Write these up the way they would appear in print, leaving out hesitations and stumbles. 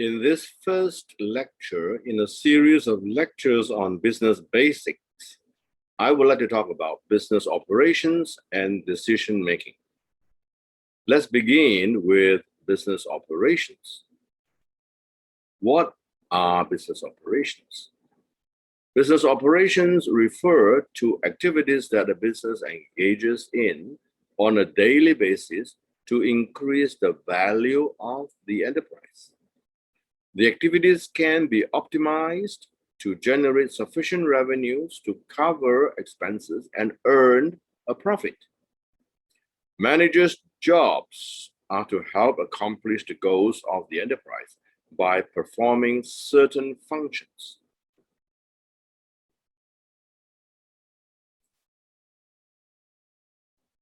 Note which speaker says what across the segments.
Speaker 1: In this first lecture in a series of lectures on business basics, I would like to talk about business operations and decision making. Let's begin with business operations. What are business operations? Business operations refer to activities that a business engages in on a daily basis to increase the value of the enterprise. The activities can be optimized to generate sufficient revenues to cover expenses and earn a profit. Managers' jobs are to help accomplish the goals of the enterprise by performing certain functions.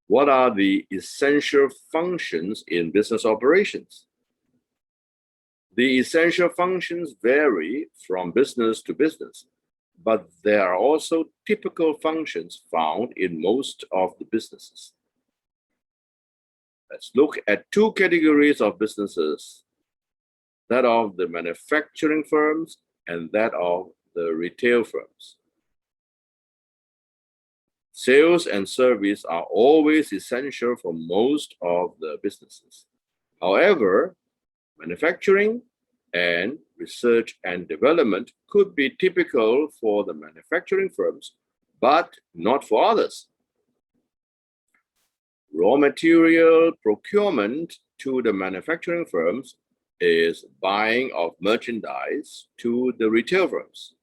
Speaker 1: What are the essential functions in business operations? The essential functions vary from business to business, but there are also typical functions found in most of the businesses. Let's look at two categories of businesses, that of the manufacturing firms and that of the retail firms. Sales and service are always essential for most of the businesses. However, manufacturing and research and development could be typical for the manufacturing firms, but not for others. Raw material procurement to the manufacturing firms is buying of merchandise to the retail firms.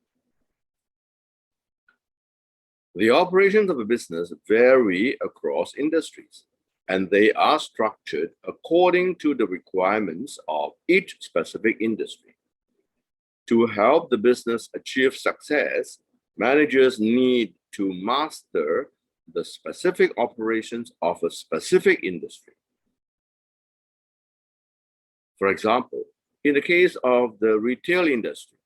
Speaker 1: The operations of a business vary across industries, and they are structured according to the requirements of each specific industry. To help the business achieve success, managers need to master the specific operations of a specific industry. For example, in the case of the retail industry,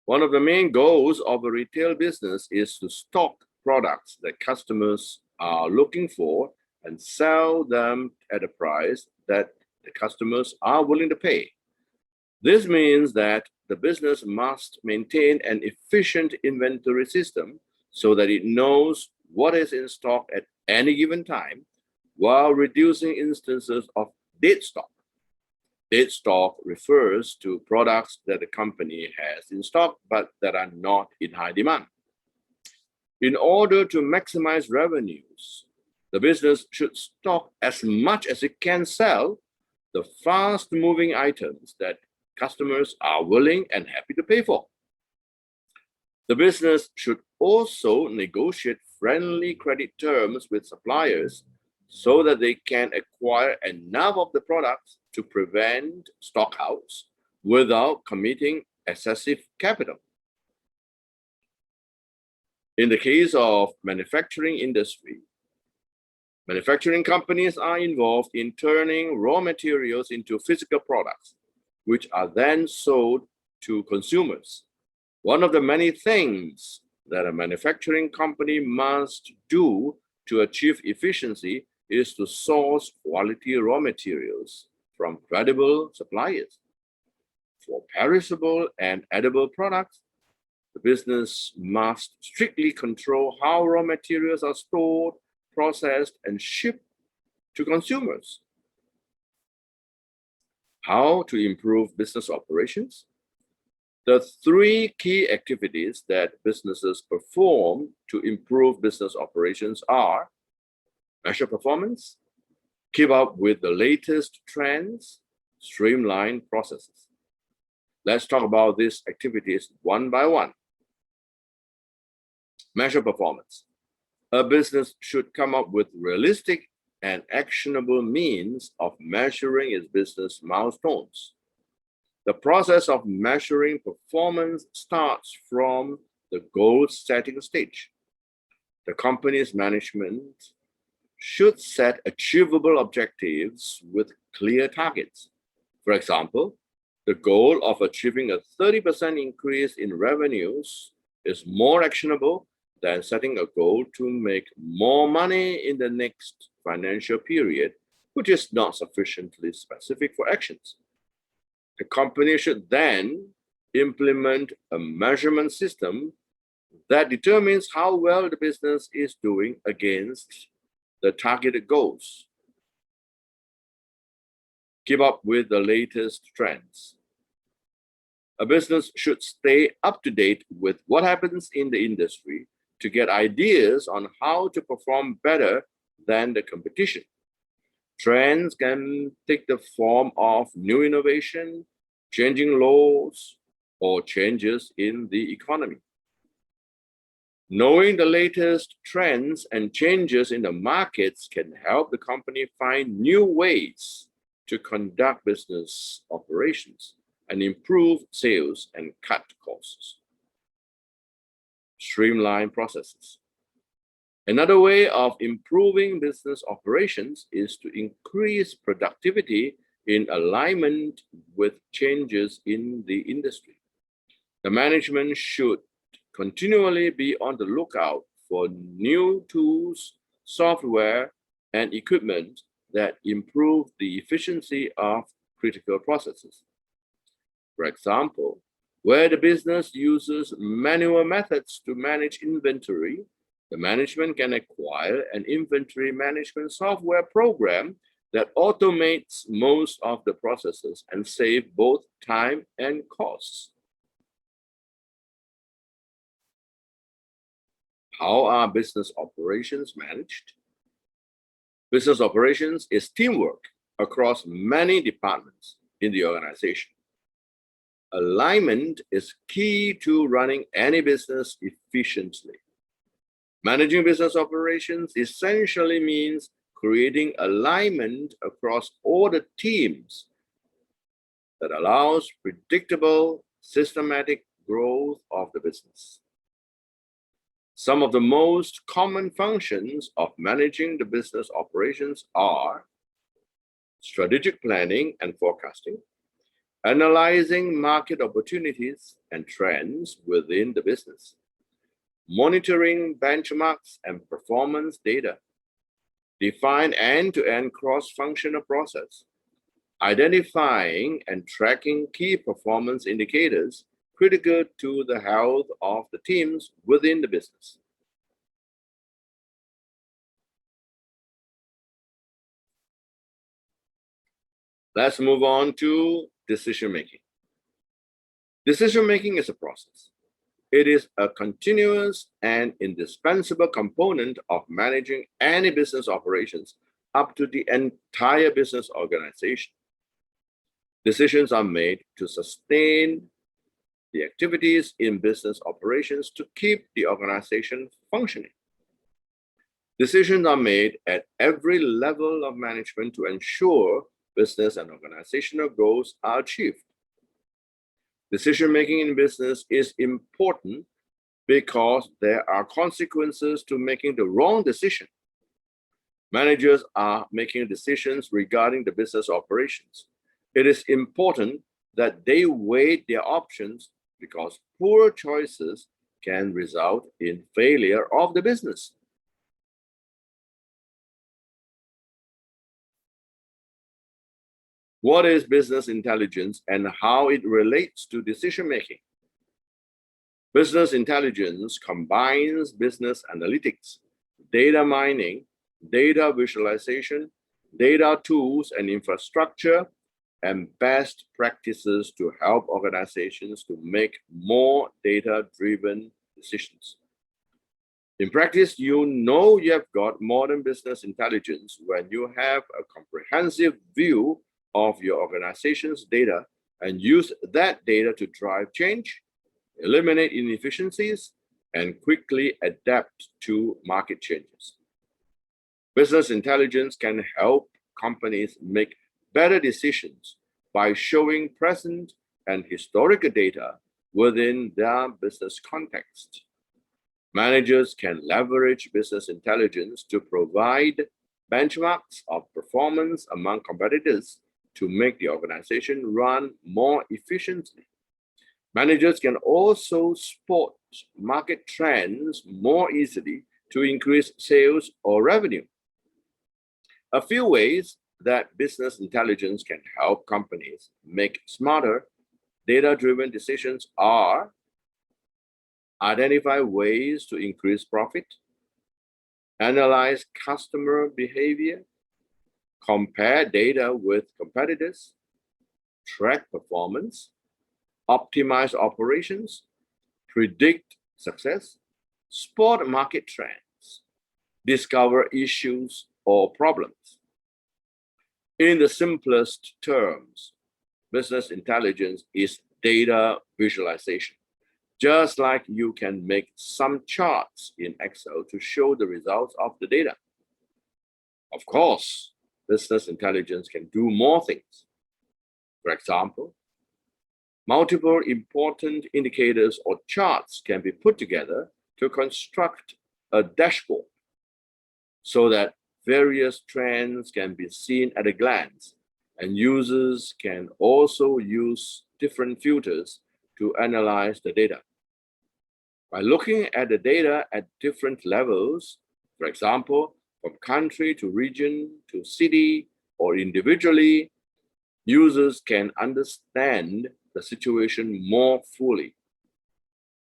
Speaker 1: one of the main goals of a retail business is to stock products that customers are looking for and sell them at a price that the customers are willing to pay. This means that the business must maintain an efficient inventory system so that it knows what is in stock at any given time, while reducing instances of dead stock. Dead stock refers to products that the company has in stock but that are not in high demand. In order to maximize revenues, the business should stock as much as it can sell the fast-moving items that customers are willing and happy to pay for. The business should also negotiate friendly credit terms with suppliers so that they can acquire enough of the products to prevent stockouts without committing excessive capital. In the case of manufacturing industry, manufacturing companies are involved in turning raw materials into physical products, which are then sold to consumers. One of the many things that a manufacturing company must do to achieve efficiency is to source quality raw materials from credible suppliers. For perishable and edible products, the business must strictly control how raw materials are stored, processed, and shipped to consumers. How to improve business operations? The three key activities that businesses perform to improve business operations are measure performance, keep up with the latest trends, streamline processes. Let's talk about these activities one by one. Measure performance. A business should come up with realistic and actionable means of measuring its business milestones. The process of measuring performance starts from the goal-setting stage. The company's management should set achievable objectives with clear targets. For example, the goal of achieving a 30% increase in revenues is more actionable than setting a goal to make more money in the next financial period, which is not sufficiently specific for actions. The company should then implement a measurement system that determines how well the business is doing against the targeted goals. Keep up with the latest trends. A business should stay up to date with what happens in the industry to get ideas on how to perform better than the competition. Trends can take the form of new innovation, changing laws, or changes in the economy. Knowing the latest trends and changes in the markets can help the company find new ways to conduct business operations and improve sales and cut costs. Streamline processes. Another way of improving business operations is to increase productivity in alignment with changes in the industry. The management should continually be on the lookout for new tools, software, and equipment that improve the efficiency of critical processes. For example, where the business uses manual methods to manage inventory, the management can acquire an inventory management software program that automates most of the processes and save both time and costs. How are business operations managed? Business operations is teamwork across many departments in the organization. Alignment is key to running any business efficiently. Managing business operations essentially means creating alignment across all the teams that allows predictable, systematic growth of the business. Some of the most common functions of managing the business operations are strategic planning and forecasting, analyzing market opportunities and trends within the business, monitoring benchmarks and performance data, define end-to-end cross-functional process, identifying and tracking key performance indicators critical to the health of the teams within the business. Let's move on to decision-making. Decision-making is a process. It is a continuous and indispensable component of managing any business operations up to the entire business organization. Decisions are made to sustain the activities in business operations to keep the organization functioning. Decisions are made at every level of management to ensure business and organizational goals are achieved. Decision-making in business is important because there are consequences to making the wrong decision. Managers are making decisions regarding the business operations. It is important that they weigh their options because poor choices can result in failure of the business. What is business intelligence and how it relates to decision-making? Business intelligence combines business analytics, data mining, data visualization, data tools and infrastructure, and best practices to help organizations to make more data-driven decisions. In practice, you know you have got modern business intelligence when you have a comprehensive view of your organization's data and use that data to drive change, eliminate inefficiencies, and quickly adapt to market changes. Business intelligence can help companies make better decisions by showing present and historical data within their business context. Managers can leverage business intelligence to provide benchmarks of performance among competitors to make the organization run more efficiently. Managers can also spot market trends more easily to increase sales or revenue. A few ways that business intelligence can help companies make smarter, data-driven decisions are identify ways to increase profit, analyze customer behavior, compare data with competitors, track performance, optimize operations, predict success, spot market trends, discover issues or problems. In the simplest terms, business intelligence is data visualization. Just like you can make some charts in Excel to show the results of the data. Of course, business intelligence can do more things. For example, multiple important indicators or charts can be put together to construct a dashboard so that various trends can be seen at a glance, and users can also use different filters to analyze the data. By looking at the data at different levels, for example, from country to region to city or individually, users can understand the situation more fully.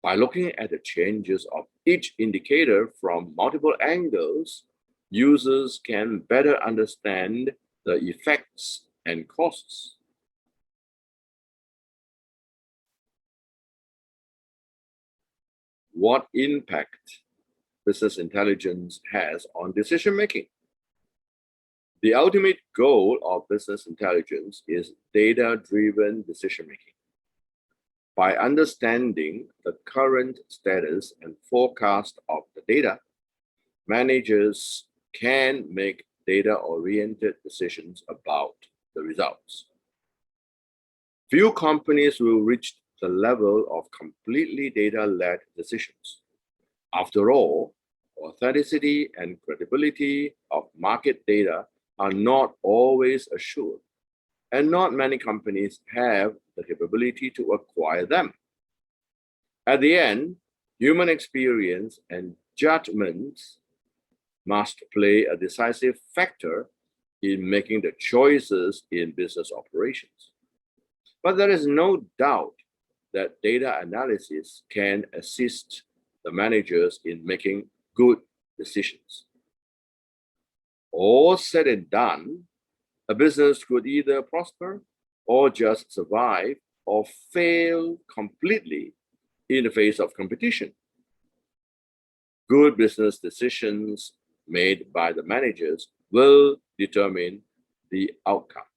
Speaker 1: By looking at the changes of each indicator from multiple angles, users can better understand the effects and costs. What impact business intelligence has on decision-making? The ultimate goal of business intelligence is data-driven decision-making. By understanding the current status and forecast of the data, managers can make data-oriented decisions about the results. Few companies will reach the level of completely data-led decisions. After all, authenticity and credibility of market data are not always assured, and not many companies have the capability to acquire them. At the end, human experience and judgments must play a decisive factor in making the choices in business operations. But there is no doubt that data analysis can assist the managers in making good decisions. All said and done, a business could either prosper or just survive or fail completely in the face of competition. Good business decisions made by the managers will determine the outcome.